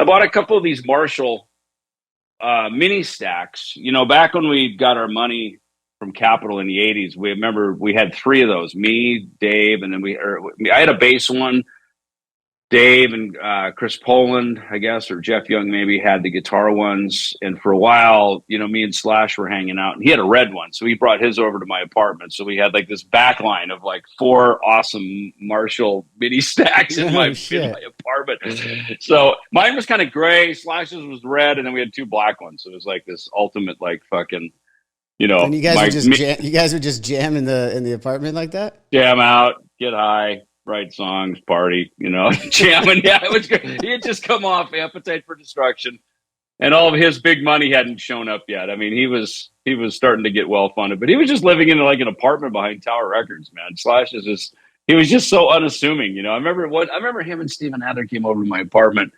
I bought a couple of these Marshall mini stacks. Back when we got our money from Capital in the '80s, we remember we had three of those. Me, Dave, and then I had a bass one. Dave and Chris Poland, I guess, or Jeff Young maybe had the guitar ones. And for a while, me and Slash were hanging out. And he had a red one, so he brought his over to my apartment. So we had like this back line of like four awesome Marshall mini stacks in my apartment. So mine was kind of gray, Slash's was red, and then we had two black ones. So it was like this ultimate like fucking, And you guys would just jam in the apartment like that? Jam out, get high, write songs, party, jamming. Yeah, it was good. He had just come off Appetite for Destruction, and all of his big money hadn't shown up yet. I mean, he was starting to get well funded, but he was just living in like an apartment behind Tower Records, man. Slash is just, he was just so unassuming, I remember him and Steven Adler came over to my apartment,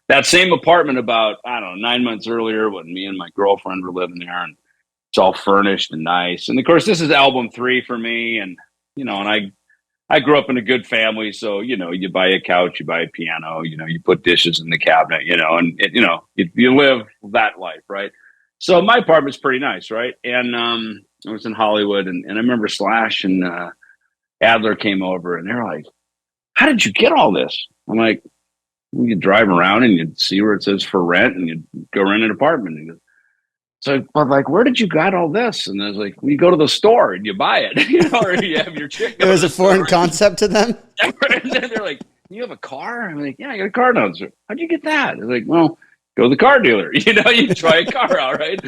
that same apartment about, I don't know, 9 months earlier when me and my girlfriend were living there, and it's all furnished and nice. And of course, this is album 3 for me, and and I grew up in a good family, so you buy a couch, you buy a piano, you put dishes in the cabinet, you live that life, right? So my apartment's pretty nice, right? And I was in Hollywood, and I remember Slash and Adler came over, and they're like, "How did you get all this?" I'm like, "You drive around and you see where it says for rent, and you go rent an apartment." And so, but like, where did you got all this? And I was like, we go to the store and you buy it, or you have your chick. It was a foreign concept to them. And then they're like, "You have a car?" I'm like, "Yeah, I got a car now." How'd you get that? They're like, "Well, go to the car dealer. You try a car out, right?"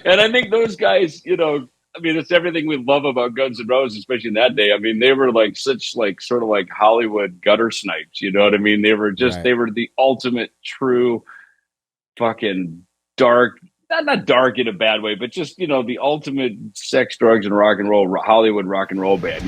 And I think those guys, I mean, it's everything we love about Guns N' Roses, especially in that day. I mean, they were like such like sort of like Hollywood gutter snipes. You know what I mean? They were just They were the ultimate true fucking dark. Not dark in a bad way, but just, the ultimate sex, drugs, and rock and roll, Hollywood rock and roll band,